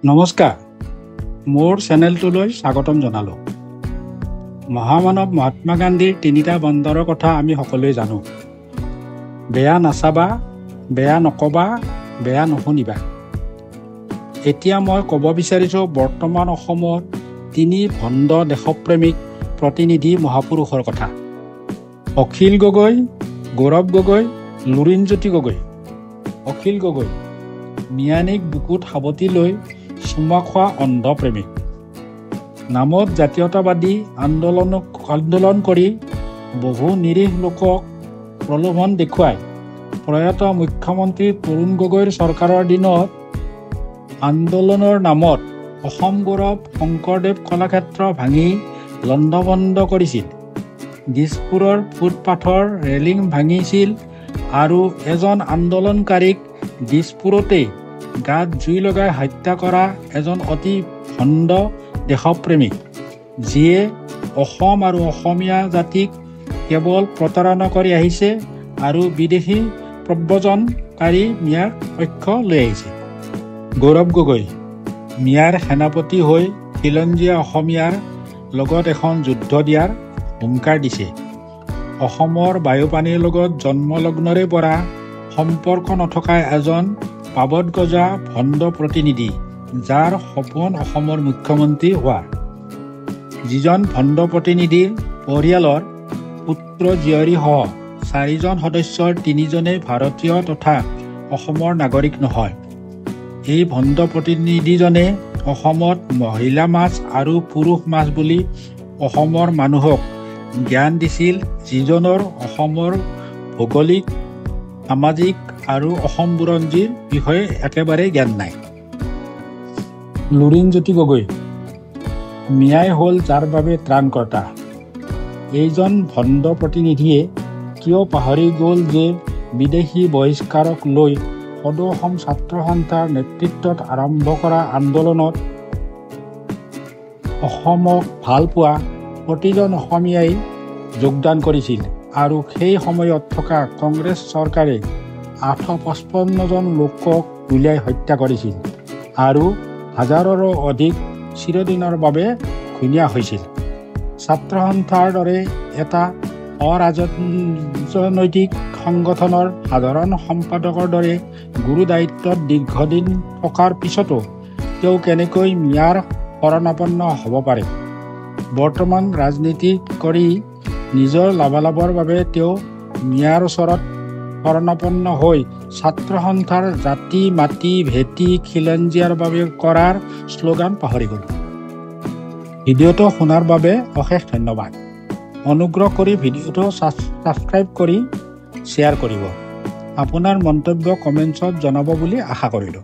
নমস্কাৰ, মোৰ চেনেলটোলৈ স্বাগতম জনালোঁ। মহামানৱ মহাত্মা গান্ধীৰ ৩টা বন্দৰৰ কথা আমি সকলোৱে জানো। বেয়া নাচাবা, বেয়া নকবা, বেয়া নুশুনিবা। এতিয়া মই ক'ব বিচাৰিছোঁ বৰ্তমান অসমৰ ৩ ভণ্ড দেশপ্ৰেমিক প্ৰতিনিধি মহাপুৰুষৰ কথা। অখিল গগৈ, গৌৰৱ গগৈ, লুৰিণজ্যোতি গগৈ। অখিল গগৈ মিয়ানীক বুকুত সাৱটি লৈ চুমা খোৱা অন্ধপ্ৰেমিক। নামত জাতীয়তাবাদী আন্দোলন কৰি বহু নিৰীহ লোকক প্ৰলোভন দেখুৱাই প্ৰয়াত মুখ্যমন্ত্ৰী তৰুণ গগৈৰ চৰকাৰৰ দিনত আন্দোলনৰ নামত অসম গৌৰৱ শংকৰদেৱ কলাক্ষেত্ৰ ভাঙি লণ্ডভণ্ড কৰিছিল। দিছপুৰৰ ফুটপাথৰ ৰেলিং ভাঙিছিল আৰু এজন আন্দোলনকাৰীক দিছপুৰতেই গাত জুই লগাই হত্যা কৰা এজন অতি ভণ্ড দেশপ্ৰেমিক, যিয়ে অসম আৰু অসমীয়া জাতিক কেৱল প্ৰতাৰণা কৰি আহিছে আৰু বিদেশী প্ৰব্ৰজনকাৰী মিয়াৰ পক্ষ লৈ আহিছে। গৌৰৱ গগৈ মিয়াৰ সেনাপতি হৈ খিলঞ্জীয়া অসমীয়াৰ লগত এখন যুদ্ধ দিয়াৰ হুংকাৰ দিছে। অসমৰ বায়ুপানীৰ লগত জন্মলগ্নৰে পৰা সম্পৰ্ক নথকা এজন পাবত গজা ভণ্ড প্ৰতিনিধি, যাৰ সপোন অসমৰ মুখ্যমন্ত্ৰী হোৱা। যিজন ভণ্ড প্ৰতিনিধিৰ পৰিয়ালৰ পুত্ৰ জীয়ৰীসহ 4জন সদস্যৰ 3জনেই ভাৰতীয় তথা অসমৰ নাগৰিক নহয়। এই ভণ্ড প্ৰতিনিধিজনে অসমত মহিলা মাছ আৰু পুৰুষ মাছ বুলি অসমৰ মানুহক জ্ঞান দিছিল, যিজনৰ অসমৰ ভৌগোলিক, সামাজিক আৰু অসম বুৰঞ্জীৰ বিষয়ে একেবাৰে জ্ঞান নাই। লুৰিণজ্যোতি গগৈ মিয়াই হ'ল যাৰ বাবে ত্ৰাণকৰ্তা। এইজন ভণ্ড প্ৰতিনিধিয়ে কিয় পাহৰি গ'ল যে বিদেশী বহিষ্কাৰক লৈ সদৌ অসম ছাত্ৰ সন্থাৰ নেতৃত্বত আৰম্ভ কৰা আন্দোলনত অসমক ভাল পোৱা প্ৰতিজন অসমীয়াই যোগদান কৰিছিল আৰু সেই সময়ত থকা কংগ্ৰেছ চৰকাৰে 855জন লোকক গুলীয়াই হত্যা কৰিছিল আৰু হাজাৰৰো অধিক চিৰদিনৰ বাবে ঘূণীয়া হৈছিল। ছাত্ৰ সন্থাৰ দৰে এটা অৰাজনৈতিক সংগঠনৰ সাধাৰণ সম্পাদকৰ দৰে গুৰু দায়িত্বত দীৰ্ঘদিন থকাৰ পিছতো তেওঁ কেনেকৈ মিয়াৰ শৰণাপন্ন হ'ব পাৰে? বৰ্তমান ৰাজনীতি কৰি নিজৰ লাভালাভৰ বাবে তেওঁ মিয়াৰ ওচৰত শৰণাপন্ন হৈ ছাত্ৰ সন্থাৰ জাতি মাটি ভেটি খিলঞ্জীয়াৰ বাবে কৰাৰ শ্লোগান পাহৰি গ'ল। ভিডিঅ'টো শুনাৰ বাবে অশেষ ধন্যবাদ। অনুগ্ৰহ কৰি ভিডিঅ'টো ছাবস্ক্ৰাইব কৰি শ্বেয়াৰ কৰিব। আপোনাৰ মন্তব্য কমেণ্টছত জনাব বুলি আশা কৰিলোঁ।